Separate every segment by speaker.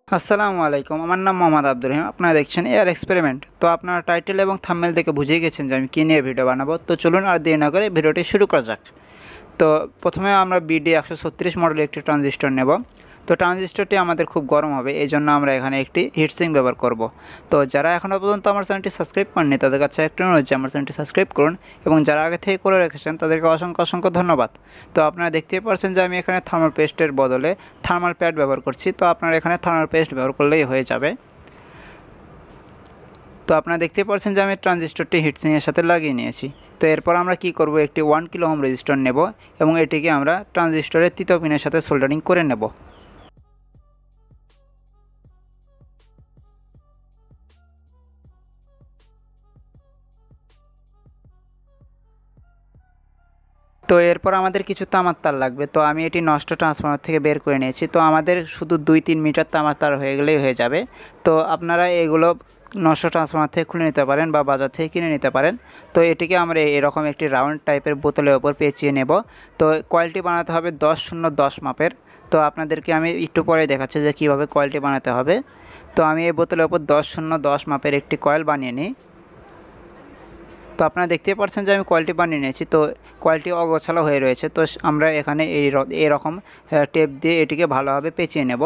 Speaker 1: আসসালামু আলাইকুম। আমার নাম মোহাম্মদ আব্দুর রহিম। আপনারা দেখছেন এআর এক্সপেরিমেন্ট। তো আপনারা টাইটেল এবং থাম্বনেল দেখে বুঝেই গেছেন যে আমি কী নিয়ে ভিডিও বানাবো। তো চলুন আর দেরি না করে ভিডিওটি শুরু করা যাক। তো প্রথমে আমরা BD136 মডেলের একটি ট্রানজিস্টর নেব। তো ট্রানজিস্টরটি আমাদের খুব গরম হবে, এই জন্য আমরা এখানে একটি হিটসিঙ্ক ব্যবহার করব। তো যারা এখনও পর্যন্ত আমার চ্যানেলটি সাবস্ক্রাইব করেননি তাদের কাছে একটা অনুরোধ যে আমার চ্যানেলটি সাবস্ক্রাইব করুন, এবং যারা আগে থেকে করে রেখেছেন তাদেরকে অসংখ্য অসংখ্য ধন্যবাদ। তো আপনারা দেখতেই পাচ্ছেন যে আমি এখানে থার্মাল পেস্টের বদলে থার্মাল প্যাড ব্যবহার করছি। তো আপনারা এখানে থার্মাল পেস্ট ব্যবহার করলেই হয়ে যাবে। তো আপনারা দেখতে পাচ্ছেন যে আমি ট্রানজিস্টরটি হিটসিংয়ের সাথে লাগিয়ে নিয়েছি। তো এরপর আমরা কি করব, একটি 1 কিলো ওহম রেজিস্টর নেব এবং এটিকে আমরা ট্রানজিস্টরের তৃতীয় পিনের সাথে সোল্ডারিং করে নেব। তো এরপর আমাদের কিছু তামার তার লাগবে। তো আমি এটি নষ্ট ট্রান্সফরমার থেকে বের করে নিয়েছি। তো আমাদের শুধু 2-3 মিটার তামার তার হয়ে গেলেই হয়ে যাবে। তো আপনারা এগুলো নষ্ট ট্রান্সফরমার থেকে খুলে নিতে পারেন বা বাজার থেকে কিনে নিতে পারেন। তো এটিকে আমরা এরকম একটি রাউন্ড টাইপের বোতলের ওপর পেঁচিয়ে নেব। তো কয়েলটি বানাতে হবে 10-0-10 মাপের। তো আপনাদেরকে আমি একটু পরে দেখাচ্ছি যে কীভাবে কয়েলটি বানাতে হবে। তো আমি এই বোতলের ওপর 10-0-10 মাপের একটি কয়েল বানিয়ে নিই। তো আপনারা দেখতেই পাচ্ছেন যে আমি কয়েলটি বানিয়ে নিয়েছি। তো কয়েলটি অগোছালো হয়ে রয়েছে। তো আমরা এখানে এরকম টেপ দিয়ে এটিকে ভালোভাবে পেঁচিয়ে নেব।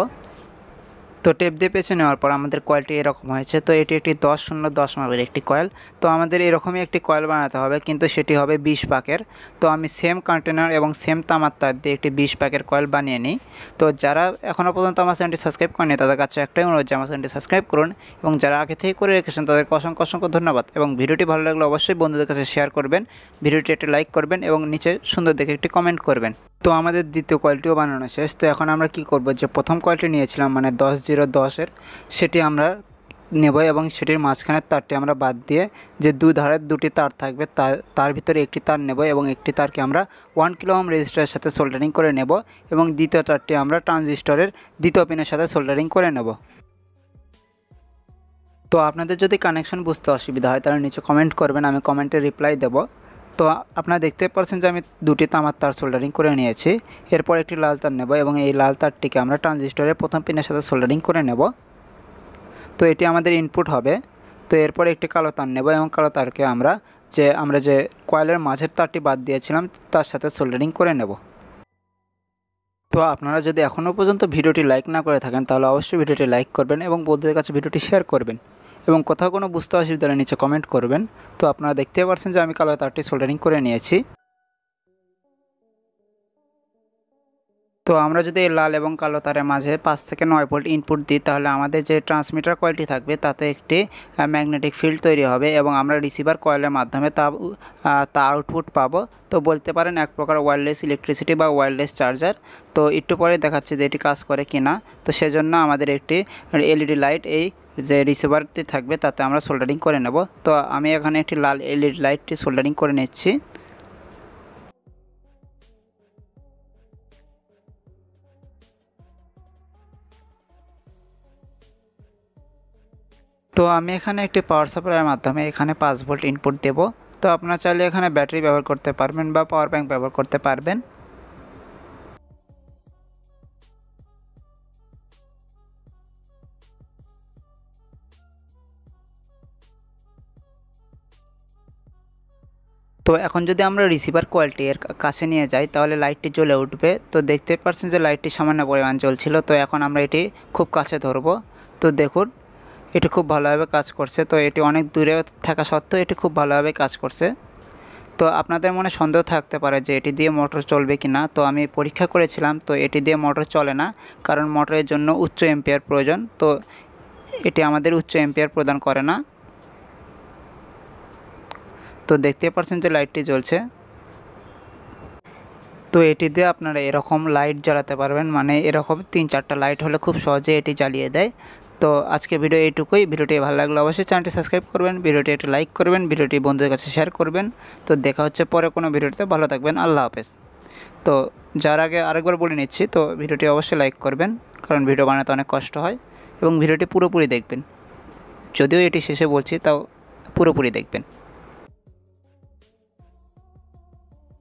Speaker 1: তো টেপ দিয়ে পেঁচে নেওয়ার পর আমাদের কয়েলটি এরকম হয়েছে। তো এটি একটি 10-0-10 মাপের একটি কয়েল। তো আমাদের এরকমই একটি কয়েল বানাতে হবে, কিন্তু সেটি হবে 20 পাকের। তো আমি সেম কন্টেনার এবং সেম তামার তার দিয়ে একটি 20 পাকের কয়েল বানিয়ে নিই। তো যারা এখনও পর্যন্ত আমার চ্যানেলটি সাবস্ক্রাইব করেনি তাদের কাছে একটাই অনুরোধ যে আমার চ্যানেলটি সাবস্ক্রাইব করুন, এবং যারা আগে থেকে করে রেখেছেন তাদেরকে অসংখ্য অসংখ্য ধন্যবাদ। এবং ভিডিওটি ভালো লাগলে অবশ্যই বন্ধুদের কাছে শেয়ার করবেন, ভিডিওটি একটি লাইক করবেন এবং নিচে সুন্দর দেখে একটি কমেন্ট করবেন। তো আমাদের দ্বিতীয় কয়েলটিও বানানো শেষ। তো এখন আমরা কি করব, যে প্রথম কয়েলটি নিয়েছিলাম মানে 10-0-10-এর, সেটি আমরা নেব এবং সেটির মাঝখানের তারটি আমরা বাদ দিয়ে যে দুই ধারের দুটি তার থাকবে তার ভিতরে একটি তার নেব এবং একটি তারকে আমরা 1 কিলো ওহম রেজিস্টারের সাথে সোল্ডারিং করে নেব এবং দ্বিতীয় তারটি আমরা ট্রানজিস্টরের দ্বিতীয় পিনের সাথে সোল্ডারিং করে নেব। তো আপনাদের যদি কানেকশন বুঝতে অসুবিধা হয় তাহলে নিচে কমেন্ট করবেন, আমি কমেন্টে রিপ্লাই দেব। তো আপনারা দেখতে পাচ্ছেন যে আমি দুটি তামার তার সোল্ডারিং করে নিয়েছি। এরপর একটি লাল তার নেব এবং এই লাল তারটিকে আমরা ট্রানজিস্টরের প্রথম পিনের সাথে সোল্ডারিং করে নেব। তো এটি আমাদের ইনপুট হবে। তো এরপর একটি কালো তার নেব এবং কালো তারকে আমরা যে কয়েলের মাঝের তারটি বাদ দিয়েছিলাম তার সাথে সোল্ডারিং করে নেব। তো আপনারা যদি এখনও পর্যন্ত ভিডিওটি লাইক না করে থাকেন তাহলে অবশ্যই ভিডিওটি লাইক করবেন এবং বন্ধুদের কাছে ভিডিওটি শেয়ার করবেন, এবং কোথাও কোনো বুঝতে অসুবিধা হলে নিচে কমেন্ট করবেন। তো আপনারা দেখতে পাচ্ছেন যে আমি কালো তারটি সোল্ডারিং করে নিয়েছি। তো আমরা যদি লাল এবং কালো তারের মাঝে 5 থেকে 9 ভোল্ট ইনপুট দিই তাহলে আমাদের যে ট্রান্সমিটার কয়েলটি থাকবে তাতে একটি ম্যাগনেটিক ফিল্ড তৈরি হবে এবং আমরা রিসিভার কয়েলের মাধ্যমে তা আউটপুট পাবো। তো বলতে পারেন এক প্রকার ওয়্যারলেস ইলেকট্রিসিটি বা ওয়্যারলেস চার্জার। তো একটু পরে দেখাচ্ছি যে এটি কাজ করে কিনা। তো সেজন্য আমাদের একটি এলইডি লাইট এই যে রিসিভারটি থাকবে তাতে আমরা সোল্ডারিং করে নেব। তো আমি এখানে একটি লাল এলইডি লাইটটি সোল্ডারিং করে নিচ্ছি। তো আমি এখানে একটি পাওয়ার সাপ্লাইয়ের মাধ্যমে এখানে 5 ভোল্ট ইনপুট দেব। তো আপনারা চাইলে এখানে ব্যাটারি ব্যবহার করতে পারবেন বা পাওয়ার ব্যাংক ব্যবহার করতে পারবেন। তো এখন যদি আমরা রিসিভার কয়েলটি এর কাছে নিয়ে যাই তাহলে লাইটটি জ্বলে উঠবে। তো দেখতে পাচ্ছেন যে লাইটটি সামান্য পরিমাণ জ্বলছিল। তো এখন আমরা এটি খুব কাছে ধরব। তো দেখুন এটি খুব ভালোভাবে কাজ করছে। তো এটি অনেক দূরে থাকা সত্ত্বেও এটি খুব ভালোভাবে কাজ করছে। তো আপনাদের মনে সন্দেহ থাকতে পারে যে এটি দিয়ে মোটর চলবে কি না। তো আমি পরীক্ষা করেছিলাম, তো এটি দিয়ে মোটর চলে না, কারণ মোটরের জন্য উচ্চ এম্পিয়ার প্রয়োজন। তো এটি আমাদের উচ্চ এম্পিয়ার প্রদান করে না। তো দেখতে পাচ্ছেন যে লাইটটি জ্বলছে। তো এটি দিয়ে আপনারা এরকম লাইট জ্বালাতে পারবেন, মানে এরকম 3-4টা লাইট হলে খুব সহজে এটি জ্বালিয়ে দেয়। তো আজকে ভিডিও এইটুকুই। ভিডিওটি ভালো লাগলে অবশ্যই চ্যানেলটি সাবস্ক্রাইব করবেন, ভিডিওটি একটু লাইক করবেন, ভিডিওটি বন্ধুদের কাছে শেয়ার করবেন। তো দেখা হচ্ছে পরে কোনো ভিডিওতে। ভালো থাকবেন, আল্লাহ হাফেজ। তো যার আগে আরেকবার বলে নিচ্ছি, তো ভিডিওটি অবশ্যই লাইক করবেন, কারণ ভিডিও বানাতে অনেক কষ্ট হয়, এবং ভিডিওটি পুরোপুরি দেখবেন। যদিও এটি শেষে বলছি তাও পুরোপুরি দেখবেন।